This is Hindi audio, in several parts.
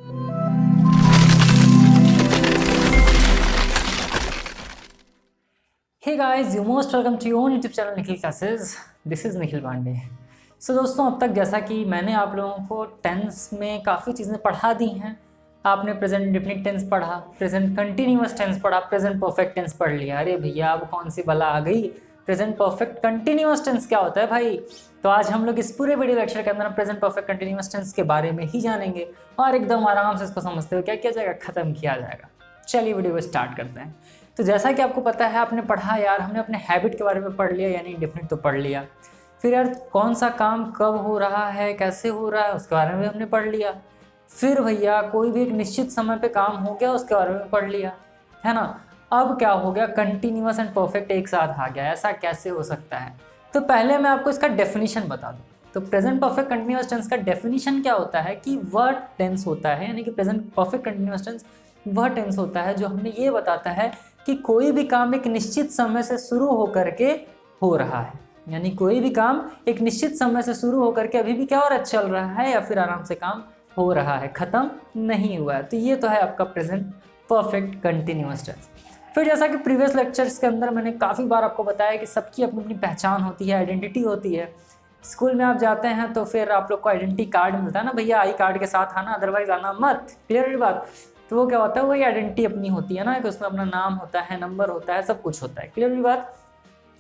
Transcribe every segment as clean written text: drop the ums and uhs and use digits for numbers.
Hey guys, you most welcome to your own YouTube channel Nikhil classes. This is Nikhil Pandey. So दोस्तों, अब तक जैसा कि मैंने आप लोगों को टेंस में काफ़ी चीज़ें पढ़ा दी हैं। आपने प्रेजेंट इंडेफिनिट टेंस पढ़ा, प्रेजेंट कंटिन्यूअस टेंस पढ़ा, प्रेजेंट परफेक्ट टेंस पढ़ लिया। अरे भैया, अब कौन सी बला आ गई? प्रेजेंट परफेक्ट कंटिन्यूअस टेंस क्या होता है भाई? तो आज हम लोग इस पूरे वीडियो लेक्चर के अंदर प्रेजेंट परफेक्ट कंटिन्यूअस टेंस के बारे में ही जानेंगे और एकदम आराम से इसको समझते हुए क्या किया जाएगा, ख़त्म किया जाएगा। चलिए वीडियो को स्टार्ट करते हैं। तो जैसा कि आपको पता है, आपने पढ़ा यार, हमने अपने हैबिट के बारे में पढ़ लिया, यानी इंडेफिनिट तो पढ़ लिया। फिर यार कौन सा काम कब हो रहा है, कैसे हो रहा है, उसके बारे में हमने पढ़ लिया। फिर भैया कोई भी एक निश्चित समय पे काम हो गया, उसके बारे में पढ़ लिया, है ना। अब क्या हो गया, कंटिन्यूअस एंड परफेक्ट एक साथ आ गया। ऐसा कैसे हो सकता है? तो पहले मैं आपको इसका डेफिनेशन बता दूँ। तो प्रेजेंट परफेक्ट कंटिन्यूअस टेंस का डेफिनेशन क्या होता है कि वह टेंस होता है, यानी कि प्रेजेंट परफेक्ट कंटिन्यूअस टेंस वह टेंस होता है जो हमें ये बताता है कि कोई भी काम एक निश्चित समय से शुरू होकर के हो रहा है। यानी कोई भी काम एक निश्चित समय से शुरू होकर के अभी भी क्या हो रहा है, चल रहा है, या फिर आराम से काम हो रहा है, ख़त्म नहीं हुआ है। तो ये तो है आपका प्रेजेंट परफेक्ट कंटिन्यूअस टेंस। फिर जैसा कि प्रीवियस लेक्चर्स के अंदर मैंने काफ़ी बार आपको बताया कि सबकी अपनी अपनी पहचान होती है, आइडेंटिटी होती है। स्कूल में आप जाते हैं तो फिर आप लोग को आइडेंटिटी कार्ड मिलता है ना भैया, आई कार्ड के साथ आना, अदरवाइज आना मत। क्लियर बात? तो वो क्या होता है, वही आइडेंटिटी अपनी होती है ना, कि उसमें अपना नाम होता है, नंबर होता है, सब कुछ होता है। क्लियर भी बात?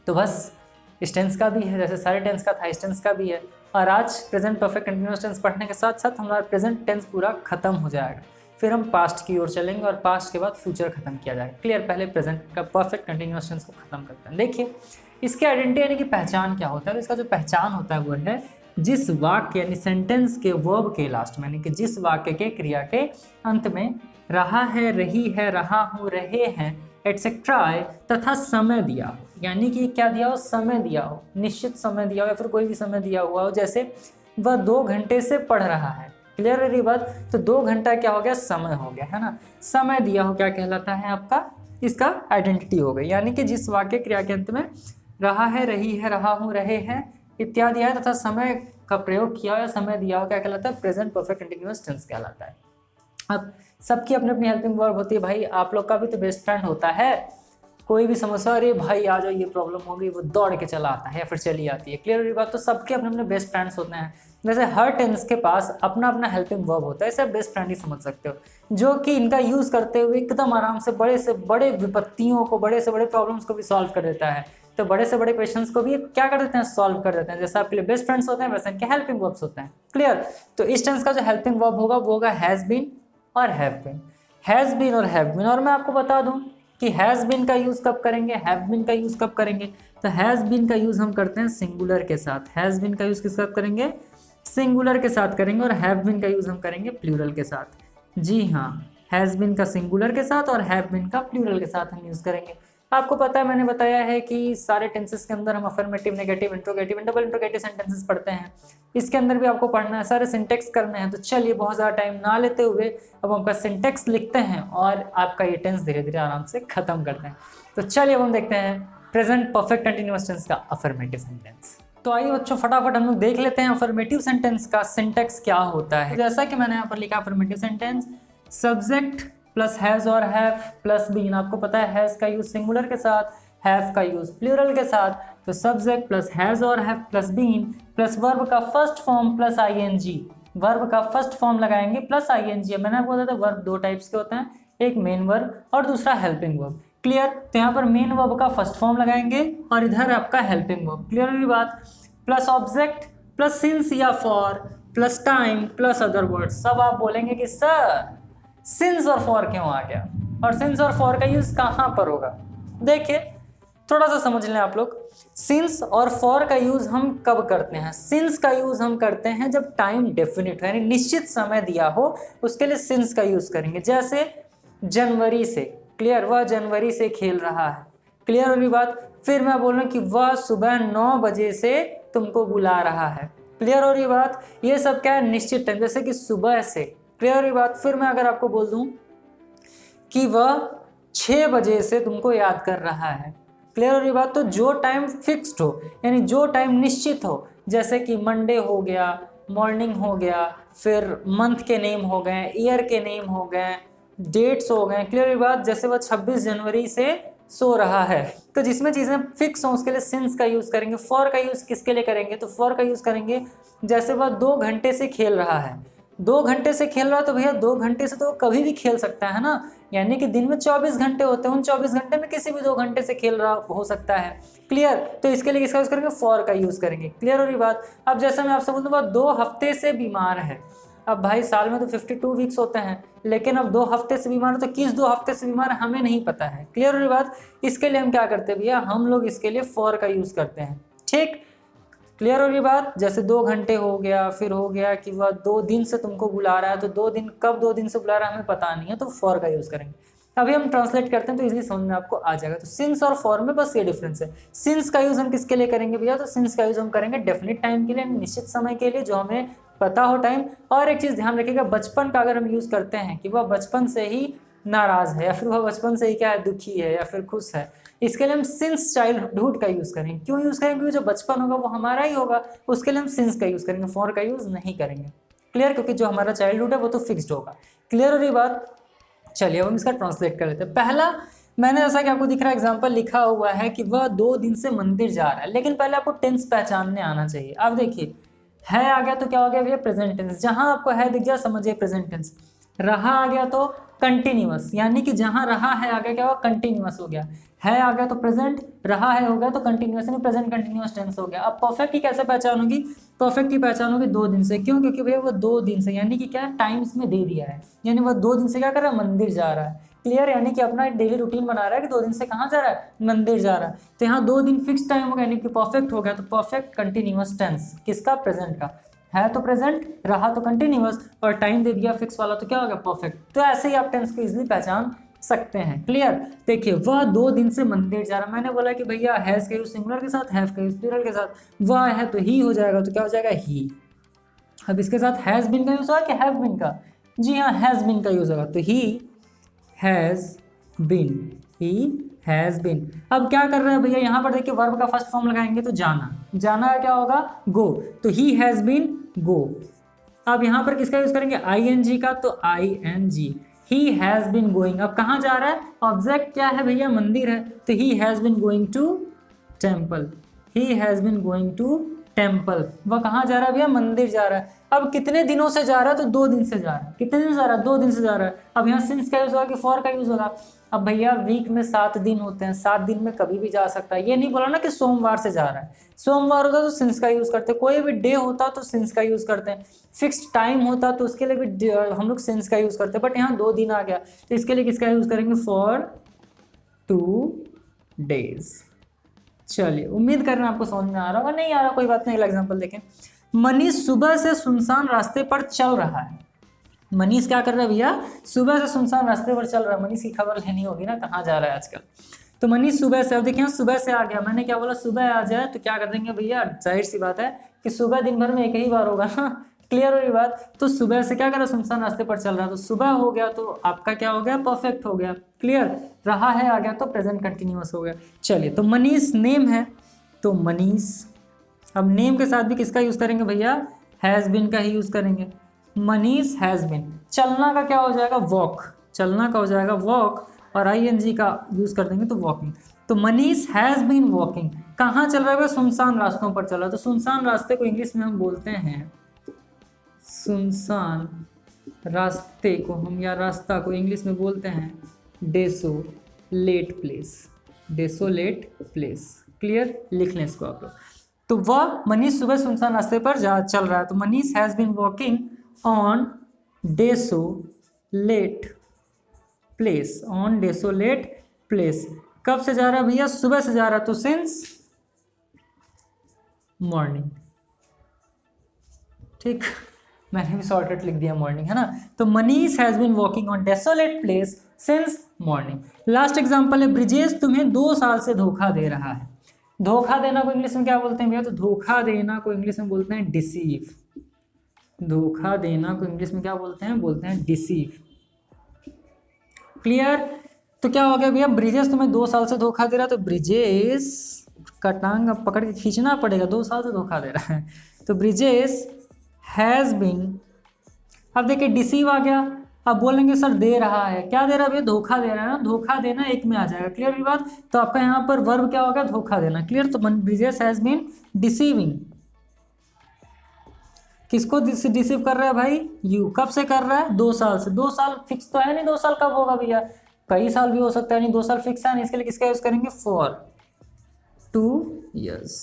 तो बस इस टेंस का भी है, जैसे सारे टेंस का था, इस टेंस का भी है। और आज प्रेजेंट परफेक्ट कंटिन्यूअस टेंस पढ़ने के साथ साथ हमारा प्रेजेंट टेंस पूरा खत्म हो जाएगा। फिर हम पास्ट की ओर चलेंगे और पास्ट के बाद फ्यूचर खत्म किया जाएगा। क्लियर? पहले प्रेजेंट का परफेक्ट कंटिन्यूअस टेंस को खत्म करते हैं। देखिए इसकी आइडेंटिटी यानी कि पहचान क्या होता है। तो इसका जो पहचान होता है वो है जिस वाक्य यानी सेंटेंस के वर्ब के लास्ट में, यानी कि जिस वाक्य के क्रिया के अंत में रहा है, रही है, रहा हूँ, रहे हैं एटसेट्रा तथा समय दिया हो। यानी कि क्या दिया हो, समय दिया हो, निश्चित समय दिया हो, या फिर कोई भी समय दिया हुआ हो। जैसे वह 2 घंटे से पढ़ रहा है। क्लियर है ये बात? तो 2 घंटा क्या हो गया, समय हो गया, है ना। समय दिया हो क्या कहलाता है आपका, इसका आइडेंटिटी हो गई। यानी कि जिस वाक्य क्रिया के अंत में रहा है, रही है, रहा हूँ, रहे हैं इत्यादि है तथा समय का प्रयोग किया या समय दिया हो, क्या कहलाता है, प्रेजेंट परफेक्ट कंटिन्यूअस टेंस कहलाता है। अब सबकी अपनी अपनी हेल्पिंग वर्ब होती है भाई। आप लोग का भी तो बेस्ट फ्रेंड होता है। कोई भी समस्या, अरे भाई आ जाओ, ये प्रॉब्लम हो गई, वो दौड़ के चला आता है या फिर चली आती है। क्लियर हुई बात? तो सबके अपने अपने बेस्ट फ्रेंड्स होते हैं। जैसे हर टेंस के पास अपना अपना हेल्पिंग वर्ब होता है, इसे आप बेस्ट फ्रेंड ही समझ सकते हो, जो कि इनका यूज़ करते हुए एकदम आराम से बड़े बड़े विपत्तियों को, बड़े से बड़े प्रॉब्लम्स को भी सॉल्व कर देता है। तो बड़े से बड़े क्वेश्चंस को भी क्या कर देते हैं, सॉल्व कर देते हैं। जैसे आपके लिए बेस्ट फ्रेंड्स होते हैं, वैसे इनके हेल्पिंग वर्ब्स होते हैं। क्लियर? तो इस टेंस का जो हेल्पिंग वर्ब होगा वो होगा हैज़ बीन और हैव बीन। हैज़ बीन और हैव बीन। और मैं आपको बता दूं कि हैज़ बीन का यूज़ कब करेंगे, हैव बीन का यूज़ कब करेंगे। तो हैज़ बीन का यूज़ हम करते हैं सिंगुलर के साथ। हैज़ बीन का यूज़ किस साथ करेंगे, सिंगुलर के साथ करेंगे। और हैव बीन का यूज़ हम करेंगे प्लूरल के साथ। जी हाँ, हैज़ बीन का सिंगुलर के साथ और हैव बीन का प्लूरल के साथ हम यूज़ करेंगे। आपको पता है, मैंने बताया है कि सारे टेंसेस के अंदर हम affirmative, negative, interrogative, double interrogative sentences पढ़ते हैं। इसके अंदर भी आपको पढ़ना है, सारे सिंटेक्स करने हैं। तो चलिए बहुत ज़्यादा टाइम ना लेते हुए अब हम आपका सिंटेक्स लिखते हैं और आपका ये टेंस धीरे धीरे आराम से खत्म करते हैं। तो चलिए अब हम देखते हैं प्रेजेंट परफेक्ट कंटिन्यूअस टेंस का अफर्मेटिव सेंटेंस। तो आइए बच्चों, फटाफट हम लोग देख लेते हैं अफर्मेटिव सेंटेंस का सिंटेक्स क्या होता है। जैसा कि मैंने यहाँ पर लिखा affirmative sentence, subject plus has और हैव प्लस बीन। आपको पता है हैज़ का यूज सिंगुलर के साथ, हैव का यूज प्लूरल के साथ। तो सब्जेक्ट प्लस हैज़ और have plus been plus verb का first form plus ING. Verb का फर्स्ट फॉर्म लगाएंगे प्लस आईएनजी। मैंने आपको बताया था वर्ब 2 टाइप्स के होते हैं, एक मेन वर्ब और दूसरा हेल्पिंग वर्ब। क्लियर? तो यहाँ पर मेन वर्ब का फर्स्ट फॉर्म लगाएंगे और इधर आपका हेल्पिंग वर्ब। क्लियर हुई बात? प्लस ऑब्जेक्ट प्लस सिंस या for plus time plus other word. सब आप बोलेंगे कि सर सिंस और फॉर क्यों आ गया, और सिंस और फॉर का यूज कहाँ पर होगा। देखिए थोड़ा सा समझ लें आप लोग। सिंस और फॉर का यूज हम कब करते हैं? सिंस का यूज हम करते हैं जब टाइम डेफिनिट हो, यानी निश्चित समय दिया हो, उसके लिए सिंस का यूज करेंगे। जैसे जनवरी से। क्लियर? वह जनवरी से खेल रहा है। क्लियर होगी बात? फिर मैं बोल रहा हूँ कि वह सुबह 9 बजे से तुमको बुला रहा है। क्लियर हो रही बात? ये सब क्या है, निश्चित टाइम, जैसे कि सुबह से। क्लियर हो रही बात? फिर मैं अगर आपको बोल दूं कि वह 6 बजे से तुमको याद कर रहा है। क्लियर हो रही बात? तो जो टाइम फिक्स्ड हो, यानी जो टाइम निश्चित हो, जैसे कि मंडे हो गया, मॉर्निंग हो गया, फिर मंथ के नेम हो गए, ईयर के नेम हो गए, डेट्स हो गए। क्लियर बात, जैसे वह 26 जनवरी से सो रहा है, तो जिसमें चीज़ें फिक्स हों उसके लिए सिंस का यूज़ करेंगे। फॉर का यूज़ किसके लिए करेंगे, तो फॉर का यूज़ करेंगे जैसे वह 2 घंटे से खेल रहा है। 2 घंटे से खेल रहा है तो भैया 2 घंटे से तो कभी भी खेल सकता है ना, यानी कि दिन में 24 घंटे होते हैं, उन 24 घंटे में किसी भी 2 घंटे से खेल रहा हो सकता है। क्लियर, तो इसके लिए किसका यूज़ करेंगे, फॉर का यूज़ करेंगे। क्लियर हो रही बात। अब जैसे मैं आपसे बोलूँ 2 हफ्ते से बीमार है, अब भाई साल में तो 52 वीक्स होते हैं, लेकिन अब 2 हफ्ते से बीमार है तो किस 2 हफ्ते से बीमार है हमें नहीं पता है। क्लियर हो रही बात। इसके लिए हम क्या करते हैं भैया, हम लोग इसके लिए फॉर का यूज़ करते हैं। ठीक, क्लियर हो रही बात। जैसे 2 घंटे हो गया, फिर हो गया कि वह 2 दिन से तुमको बुला रहा है, तो 2 दिन कब 2 दिन से बुला रहा है हमें पता नहीं है, तो फॉर का यूज़ करेंगे। अभी हम ट्रांसलेट करते हैं तो इजीली समझ में आपको आ जाएगा। तो सिंस और फॉर में बस ये डिफरेंस है। सिंस का यूज़ हम किसके लिए करेंगे भैया, तो सिंस का यूज़ हम करेंगे डेफिनिट टाइम के लिए, निश्चित समय के लिए जो हमें पता हो टाइम। और एक चीज़ ध्यान रखिएगा, बचपन का अगर हम यूज़ करते हैं कि वह बचपन से ही नाराज़ है, या फिर वह बचपन से ही क्या है, दुखी है या फिर खुश है, इसके लिए हम सिंस चाइल्डहुड का यूज़ करेंगे। क्यों यूज़ करेंगे, क्योंकि जो बचपन होगा वो हमारा ही होगा, उसके लिए हम सिंस का यूज़ करेंगे, फॉर का यूज़ नहीं करेंगे। क्लियर, क्योंकि जो हमारा चाइल्डहुड है वो तो फिक्स्ड होगा। क्लियर हो रही बात। चलिए अब हम इसका ट्रांसलेट कर लेते हैं। पहला, मैंने जैसा कि आपको दिख रहा है एग्जाम्पल लिखा हुआ है कि वह 2 दिन से मंदिर जा रहा है, लेकिन पहले आपको टेंस पहचानने आना चाहिए। अब देखिए, है आ गया तो क्या हो गया भैया, प्रेजेंट टेंस। जहां आपको है दिख गया समझिए प्रेजेंट टेंस। रहा आ गया तो कंटिन्यूअस, यानी कि जहां रहा है आ गया क्या हुआ, कंटिन्यूअस हो गया। है आ गया तो प्रेजेंट, रहा है हो गया तो कंटिन्यूअस, यानी प्रेजेंट कंटिन्यूअस टेंस हो गया। अब परफेक्ट की कैसे पहचान होगी, परफेक्ट की पहचान होगी 2 दिन से। क्यों, क्योंकि भैया वो 2 दिन से, यानी कि क्या टाइम्स में दे दिया है, यानी वह 2 दिन से क्या कर रहा है, मंदिर जा रहा है। क्लियर, यानी कि अपना डेली रूटीन बना रहा है कि 2 दिन से कहाँ जा रहा है, मंदिर जा रहा है। तो यहाँ 2 दिन फिक्स टाइम हो गया, यानी कि परफेक्ट हो गया। तो परफेक्ट कंटिन्यूअस टेंस किसका, प्रेजेंट का। है तो प्रेजेंट, रहा तो कंटिन्यूअस, और टाइम दे दिया फिक्स वाला तो क्या हो गया, परफेक्ट। तो ऐसे ही आप टेंस को इजीली पहचान सकते हैं। क्लियर, देखिए वह 2 दिन से मंदिर जा रहा। मैंने बोला कि भैया हैज का यूज सिंगुलर के साथ, हैव का यूज प्लूरल के साथ। वह है तो ही हो जाएगा, तो क्या हो जाएगा, ही। अब इसके साथ हैज बीन का यूज होगा कि हैव बीन का, जी हाँ हैज बीन का यूज होगा, तो he has been, he has been. अब क्या कर रहे हैं भैया, यहाँ पर देखिए वर्ब का फर्स्ट फॉर्म लगाएंगे तो जाना, जाना क्या होगा, गो, तो ही हैज बीन गो। अब यहाँ पर किसका यूज करेंगे, ing का, तो ing, he has been going. अब कहाँ जा रहा है, ऑब्जेक्ट क्या है भैया, मंदिर है, तो he has been going to temple, he has been going to temple. वह कहाँ जा रहा है भैया, मंदिर जा रहा है। अब कितने दिनों से जा रहा है, तो 2 दिन से जा रहा है। कितने दिन से जा रहा है, 2 दिन से जा रहा है। अब यहाँ सिंस का यूज होगा कि फॉर का यूज होगा। अब भैया वीक में 7 दिन होते हैं, 7 दिन में कभी भी जा सकता है। ये नहीं बोला ना कि सोमवार से जा रहा है, सोमवार होता तो सिंस का यूज करते, कोई भी डे होता तो सिंस का यूज करते हैं, फिक्स्ड टाइम होता तो उसके लिए भी हम लोग सिंस का यूज करते हैं। बट यहाँ 2 दिन आ गया तो इसके लिए किसका यूज करेंगे, फॉर 2 days। चलिए उम्मीद कर रहे हैं आपको समझ में आ रहा होगा, नहीं आ रहा कोई बात नहीं। अगला एग्जांपल देखें, मनीष सुबह से सुनसान रास्ते पर चल रहा है। मनीष क्या कर रहा है भैया, सुबह से सुनसान रास्ते पर चल रहा है। मनीष की खबर लेनी होगी ना, कहाँ जा रहा है आजकल। तो मनीष सुबह से, अब देखिए सुबह से आ गया, मैंने क्या बोला, सुबह आ जाए तो क्या कर देंगे भैया, जाहिर सी बात है कि सुबह दिन भर में एक ही बार होगा ना। क्लियर हो रही बात। तो सुबह से क्या कर रहा है, सुनसान रास्ते पर चल रहा है, तो सुबह हो गया तो आपका क्या हो गया, परफेक्ट हो गया। क्लियर, रहा है आ गया तो प्रेजेंट कंटिन्यूअस हो गया। चलिए, तो मनीष नेम है तो मनीष। अब नेम के साथ भी किसका यूज करेंगे भैया, हैज बीन का ही यूज करेंगे। Manish has been. चलना का क्या हो जाएगा, वॉक, चलना का हो जाएगा वॉक, और ing का यूज कर देंगे तो वॉकिंग। तो मनीष हैज बीन वॉकिंग। कहाँ चल रहा है, सुनसान रास्तों पर चल रहा है। तो सुनसान रास्ते को इंग्लिश में हम बोलते हैं, सुनसान रास्ते को हम या रास्ता को इंग्लिश में बोलते हैं desolate place, desolate place. Clear, लिख लें इसको आप लोग। तो वह मनीष सुबह सुनसान रास्ते पर चल रहा है, तो Manish has been walking on desolate place, on desolate place. कब से जा रहा है भैया, सुबह से जा रहा है, तो सिंस मॉर्निंग। ठीक, मैंने भी शॉर्टकट लिख दिया मॉर्निंग, है ना। तो Manish has been walking on desolate place since morning. Last example है, ब्रिजेश तुम्हें 2 साल से धोखा दे रहा है। धोखा देना को इंग्लिश में क्या बोलते हैं भैया, तो धोखा देना को इंग्लिश में बोलते हैं डिसीव। धोखा देना को इंग्लिश में क्या बोलते हैं डिसीव। क्लियर, तो क्या हो गया भैया, ब्रिजेश तुम्हें 2 साल से धोखा दे रहा है, तो ब्रिजेश का टांग अब पकड़ के खींचना पड़ेगा, 2 साल से धोखा दे रहा है। तो ब्रिजेश हैज़ बीन, अब देखिए डिसीव आ गया, अब बोलेंगे सर दे रहा है, क्या दे रहा है भैया, धोखा दे रहा है ना, धोखा देना एक में आ जाएगा, क्लियर हुई बात। तो आपका यहाँ पर वर्ब क्या होगा, धोखा देना, क्लियर। तो ब्रिजेश हैज बीन डिसीविंग, किसको डिसीव कर रहा है भाई, यू। कब से कर रहा है, 2 साल से। 2 साल फिक्स तो है नहीं, 2 साल कब होगा भैया, कई साल भी हो सकता है, नहीं 2 साल फिक्स है नहीं, इसके लिए किसका यूज करेंगे, फॉर 2 years।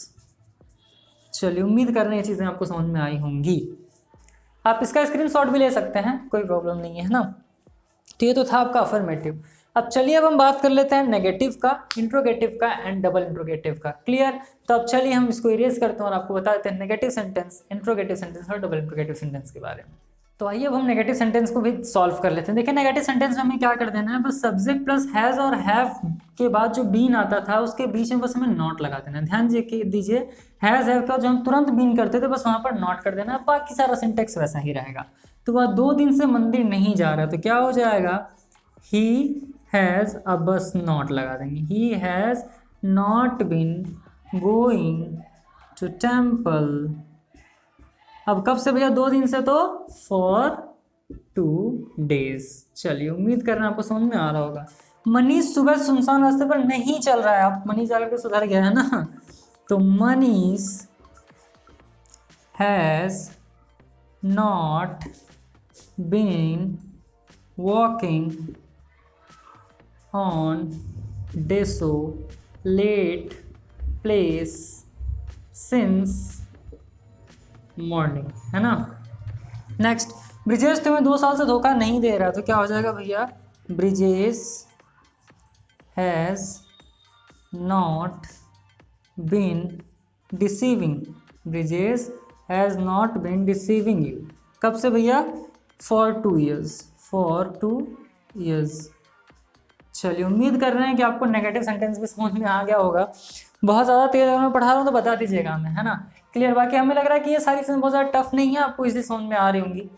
चलिए उम्मीद कर रहे हैं ये चीज़ें आपको समझ में आई होंगी। आप इसका स्क्रीनशॉट भी ले सकते हैं, कोई प्रॉब्लम नहीं है ना। तो ये तो था आपका अफर्मेटिव। अब चलिए अब हम बात कर लेते हैं नेगेटिव का, इंट्रोगेटिव का एंड डबल इंट्रोगेटिव का, क्लियर। तो अब चलिए हम इसको इरेज करते हैं और आपको बता देते हैं नेगेटिव सेंटेंस, इंट्रोगेटिव सेंटेंस और डबल इंट्रोगेटिव सेंटेंस के बारे में। तो आइए अब हम नेगेटिव सेंटेंस को भी सॉल्व कर लेते हैं। देखिए नेगेटिव सेंटेंस में हमें क्या कर देना है, बस सब्जेक्ट प्लस हैज़ और हैव के बाद जो बीन आता था उसके बीच में बस हमें नॉट लगा देना है। ध्यान दीजिए हैज़ हैव का जो हम तुरंत बीन करते थे बस वहाँ पर नॉट कर देना है, बाकी सारा सिंटेक्स वैसा ही रहेगा। तो वह 2 दिन से मंदिर नहीं जा रहा, तो क्या हो जाएगा, ही हैज़, अब बस नॉट लगा देंगे, he has not been going to temple. अब कब से भैया, 2 दिन से, तो फॉर 2 days। चलिए उम्मीद कर रहे हैं आपको समझ में आ रहा होगा। मनीष सुबह सुनसान रास्ते पर नहीं चल रहा है, आप मनीष जाकर के सुधर गया है ना। तो Manish has not been walking on desolate place since morning, है ना। नेक्स्ट, ब्रिजेश तुम्हें 2 साल से धोखा नहीं दे रहा, तो क्या हो जाएगा भैया, Brijesh has not been deceiving, Brijesh has not been deceiving you. कब से भैया, फॉर 2 years, फॉर 2 years। चलिए उम्मीद कर रहे हैं कि आपको नेगेटिव सेंटेंस भी समझ में आ गया होगा। बहुत ज़्यादा तेज अगर मैं पढ़ा रहा हूँ तो बता दीजिएगा हमें, है ना, क्लियर। बाकी हमें लग रहा है कि ये सारी चीज़ें बहुत ज़्यादा टफ नहीं है, आपको इसी समझ में आ रही होंगी।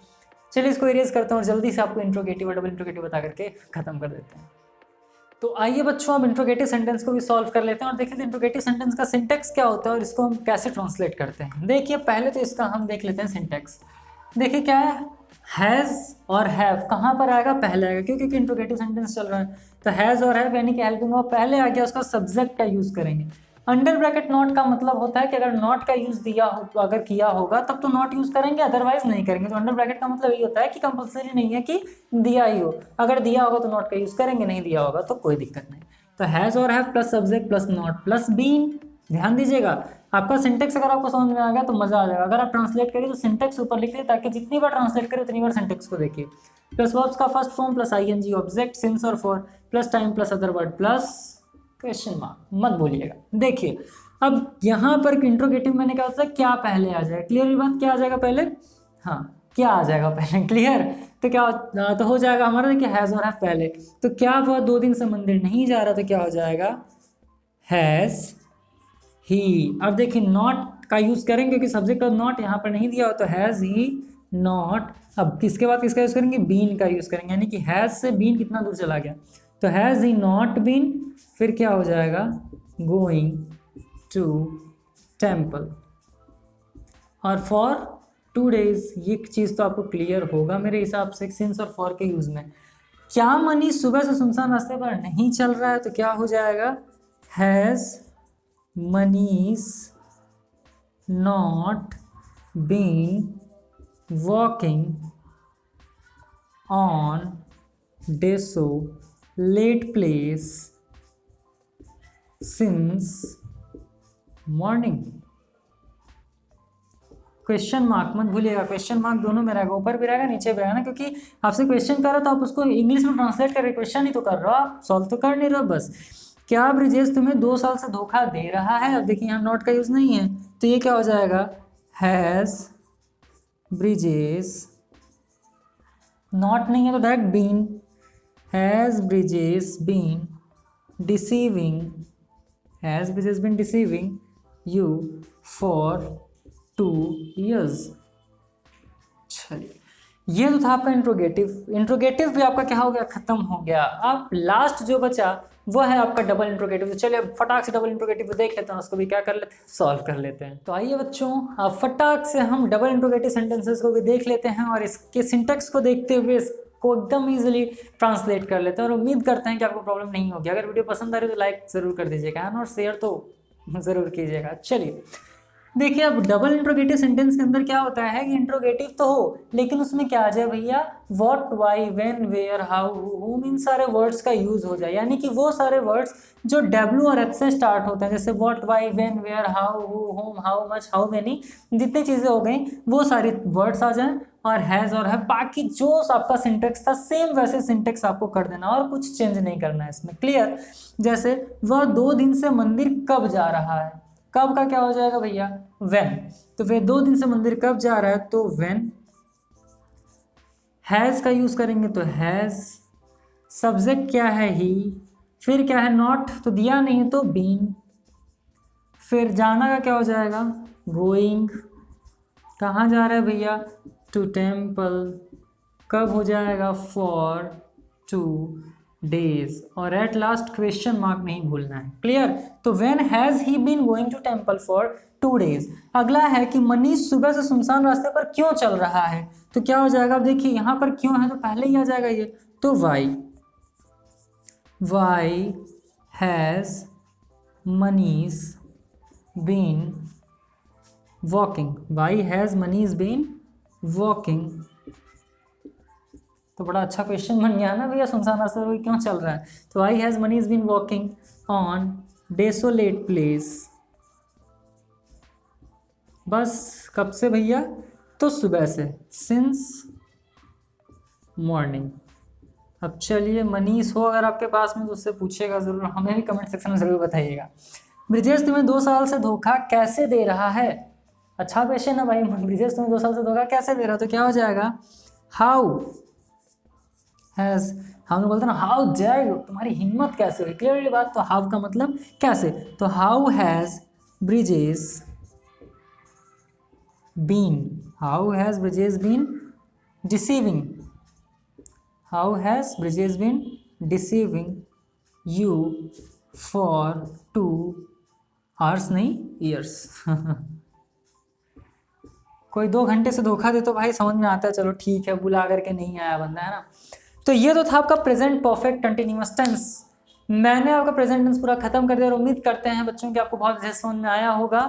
चलिए इसको इरेज करते हैं और जल्दी से आपको इंट्रोगेटिव और डबल इंट्रोगेटिव बता करके खत्म कर देते हैं। तो आइए बच्चों अब इंट्रोगेटिव सेंटेंस को भी सॉल्व कर लेते हैं और देखिए इंट्रोगेटिव सेंटेंस का सिंटेक्स क्या होता है और इसको हम कैसे ट्रांसलेट करते हैं। देखिए पहले तो इसका हम देख लेते हैं सिंटेक्स। देखिए क्या है, हैज़ और हैव कहाँ पर आएगा, पहले आएगा, क्योंकि इंट्रोगेटिव सेंटेंस चल रहा है। तो हैज़ और हैव यानी कि हेल्पिंग वर्ब पहले आ गया, उसका सब्जेक्ट का यूज़ करेंगे। अंडर ब्रैकेट नॉट का मतलब होता है कि अगर नॉट का यूज़ दिया हो, अगर किया होगा तब तो नॉट यूज़ करेंगे, अदरवाइज नहीं करेंगे। तो अंडर ब्रैकेट का मतलब ये होता है कि कंपलसरी नहीं है कि दिया ही हो, अगर दिया होगा तो नॉट का यूज़ करेंगे, नहीं दिया होगा तो कोई दिक्कत नहीं। तो हैज़ और have plus subject plus not plus been. ध्यान दीजिएगा, आपका सिंटेक्स अगर आपको समझ में आ गया तो मज़ा आ जाएगा। अगर आप ट्रांसलेट करिए तो सिंटेक्स ऊपर लिखिए ताकि जितनी बार ट्रांसलेट करें उतनी बार सिंटेक्स को देखिए। प्लस वर्ब्स का first form plus ING object since और for plus time plus other word plus question mark, मत भूलिएगा। देखिए अब यहाँ पर इंट्रोगेटिव मैंने क्या होता है, क्या पहले आ जाएगा, क्लियर बात, क्या आ जाएगा पहले, हाँ क्या आ जाएगा पहले, क्लियर। तो क्या तो हो जाएगा हमारा, देखिए हैज़ और हैव पहले। तो क्या वह 2 दिन से मंदिर नहीं जा रहा, तो क्या हो जाएगा, हैज़ ही। अब देखिए नॉट का यूज़ करेंगे क्योंकि सब्जेक्ट का नॉट यहाँ पर नहीं दिया हो, तो हैज़ ही नॉट। अब किसके बाद किसका यूज़ करेंगे, बीन का यूज़ करेंगे, यानी कि हैज़ से बीन कितना दूर चला गया, तो हैज़ ही नॉट बीन, फिर क्या हो जाएगा, गोइंग टू टेम्पल। और फॉर 2 days, ये चीज़ तो आपको क्लियर होगा मेरे हिसाब से सिंस और फॉर के यूज़ में। क्या मनीष सुबह से सुनसान रास्ते पर नहीं चल रहा है, तो क्या हो जाएगा, has Manish not been walking on desolate place since morning. Question mark मत भूलिएगा, क्वेश्चन मार्क दोनों में रहेगा, ऊपर भी रहेगा नीचे भी रहेगा ना, क्योंकि आपसे क्वेश्चन कर रहा है तो आप उसको इंग्लिश में ट्रांसलेट करके क्वेश्चन ही तो कर रहे हो, आप सॉल्व तो कर नहीं रहे हो बस। क्या ब्रिजेश तुम्हें 2 साल से धोखा दे रहा है, अब देखिए यहाँ नॉट का यूज़ नहीं है, तो ये क्या हो जाएगा, हैज़ ब्रिजेश, नॉट नहीं है तो direct been, has Brijesh been deceiving, has Brijesh been deceiving you for 2 years। चलिए ये तो था आपका इंट्रोगेटिव। इंट्रोगेटिव भी आपका क्या हो गया, खत्म हो गया। अब लास्ट जो बचा वो है आपका डबल इंट्रोगेटिव। तो चलिए अब फटाक से डबल इंट्रोगेटिव देख लेते हैं, उसको भी क्या कर लेते हैं, सॉल्व कर लेते हैं। तो आइए बच्चों, अब फटाक से हम डबल इंट्रोगेटिव सेंटेंसेस को भी देख लेते हैं और इसके सिंटेक्स को देखते हुए को एकदम इजीली ट्रांसलेट कर लेते हैं और उम्मीद करते हैं कि आपको प्रॉब्लम नहीं होगी। अगर वीडियो पसंद आ रही है तो लाइक ज़रूर कर दीजिएगा और शेयर तो ज़रूर कीजिएगा। चलिए देखिए, अब डबल इंट्रोगेटिव सेंटेंस के अंदर क्या होता है कि इंट्रोगेटिव तो हो, लेकिन उसमें क्या आ जाए भैया, what, why, when, where, how, whom, इन सारे वर्ड्स का यूज हो जाए। यानी कि वो सारे वर्ड्स जो डब्ल्यू और एच से स्टार्ट होते हैं, जैसे what, why, when, where, how, who, whom, how much, how many, जितनी चीज़ें हो गई वो सारी वर्ड्स आ जाएं और हैज़ और है। बाकी जो आपका सिंटेक्स था सेम वैसे सिंटेक्स आपको कर देना और कुछ चेंज नहीं करना है इसमें। क्लियर? जैसे वह 2 दिन से मंदिर कब जा रहा है, कब का क्या हो जाएगा भैया, व्हेन। तो वे 2 दिन से मंदिर कब जा रहा है, तो व्हेन। हैज़ का यूज करेंगे तो हैज़। सब्जेक्ट क्या है, ही। फिर क्या है, नॉट, तो दिया नहीं है तो बीइंग। फिर जाना का क्या हो जाएगा, गोइंग। कहाँ जा रहा है भैया, टू टेम्पल। कब हो जाएगा, फॉर 2 days। और एट लास्ट क्वेश्चन मार्क नहीं भूलना है। क्लियर? तो when has he been going to temple for 2 days। अगला है कि मनीष सुबह से सुनसान रास्ते पर क्यों चल रहा है, तो क्या हो जाएगा, अब देखिए यहाँ पर क्यों है तो पहले ही आ जाएगा ये, तो why. Why has Manish been walking. Why has Manish been walking. तो बड़ा अच्छा क्वेश्चन बन गया ना भैया, सुनसान रास्ते पर क्यों चल रहा है। तो I has Manish been walking on desolate place. बस कब से भैया, तो सुबह से, सिंस मॉर्निंग। अब चलिए, मनीष हो अगर आपके पास में तो उससे पूछेगा ज़रूर, हमें भी कमेंट सेक्शन में ज़रूर बताइएगा। ब्रिजेश तुम्हें 2 साल से धोखा कैसे दे रहा है। अच्छा क्वेश्चन है भाई, ब्रिजेश तुम्हें 2 साल से धोखा कैसे दे रहा है, तो क्या हो जाएगा, हाउ हैज़। हम लोग बोलते हैं ना, हाउ डेयर यू, तुम्हारी हिम्मत कैसे हुई। क्लियरली बात, तो हाउ का मतलब कैसे, तो how has Brijesh been. How has Brijesh been deceiving. How has Brijesh been deceiving you for 2 hours नहीं, ईयर्स। कोई 2 घंटे से धोखा दे तो भाई समझ में आता है, चलो ठीक है, बुला करके नहीं आया बंदा, है ना। तो ये तो था आपका प्रेजेंट परफेक्ट कंटिन्यूअस टेंस। मैंने आपका प्रेजेंट टेंस पूरा खत्म कर दिया और उम्मीद करते हैं बच्चों कि आपको बहुत अच्छे से समझ में आया होगा।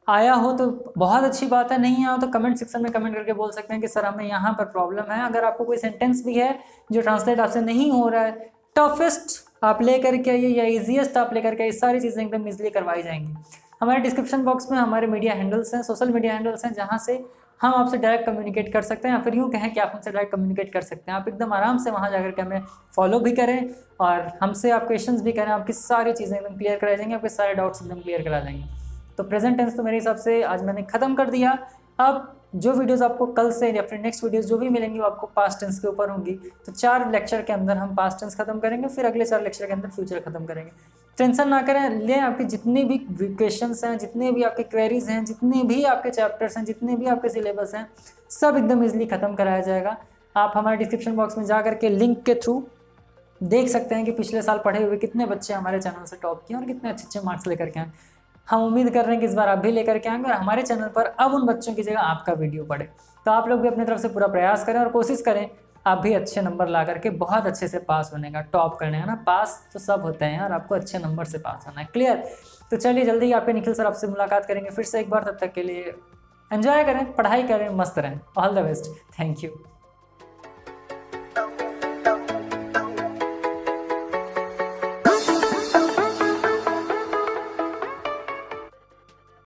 आया हो तो बहुत अच्छी बात है, नहीं आया हो तो कमेंट सेक्शन में कमेंट करके बोल सकते हैं कि सर हमें यहाँ पर प्रॉब्लम है। अगर आपको कोई सेंटेंस भी है जो ट्रांसलेट आपसे नहीं हो रहा है, टफेस्ट आप ले करके आइए या ईजिएस्ट आप ले करके आइए, सारी चीज़ें एकदम ईजिली करवाई जाएंगी। हमारे डिस्क्रिप्शन बॉक्स में हमारे मीडिया हैंडल्स हैं, सोशल मीडिया हैंडल्स हैं, जहाँ से हम आपसे डायरेक्ट कम्युनिकेट कर सकते हैं, या फिर यूँ कहें कि आप हमसे डायरेक्ट कम्युनिकेट कर सकते हैं। आप एकदम आराम से वहाँ जाकर के हमें फॉलो भी करें और हमसे आप क्वेश्चंस भी करें, आपकी सारी चीज़ें एकदम क्लियर करा जाएंगे, आपके सारे डाउट्स एकदम क्लियर करा जाएंगे। तो प्रेजेंट टेंस तो मेरे हिसाब से आज मैंने ख़त्म कर दिया। अब जो वीडियोस आपको कल से या फिर नेक्स्ट वीडियोस जो भी मिलेंगी वो आपको पास्ट टेंस के ऊपर होंगी। तो 4 लेक्चर के अंदर हम पास्ट टेंस खत्म करेंगे, फिर अगले 4 लेक्चर के अंदर फ्यूचर खत्म करेंगे। टेंशन ना करें, लें आपके जितने भी क्वेश्चंस हैं, जितने भी आपके क्वेरीज हैं, जितने भी आपके चैप्टर्स हैं, जितने भी आपके सिलेबस हैं, सब एकदम ईजिली खत्म कराया जाएगा। आप हमारे डिस्क्रिप्शन बॉक्स में जा करके लिंक के थ्रू देख सकते हैं कि पिछले साल पढ़े हुए कितने बच्चे हमारे चैनल से टॉप किए और कितने अच्छे अच्छे मार्क्स लेकर के आए। हम उम्मीद कर रहे हैं कि इस बार आप भी लेकर के आएंगे और हमारे चैनल पर अब उन बच्चों की जगह आपका वीडियो पड़े। तो आप लोग भी अपनी तरफ से पूरा प्रयास करें और कोशिश करें आप भी अच्छे नंबर ला करके बहुत अच्छे से पास होने का, टॉप करने का ना। पास तो सब होते हैं यार, आपको अच्छे नंबर से पास होना है। क्लियर? तो चलिए जल्दी ही आपके निखिल सर आपसे मुलाकात करेंगे फिर से एक बार। तब तक के लिए एंजॉय करें, पढ़ाई करें, मस्त रहें। All the best. Thank you.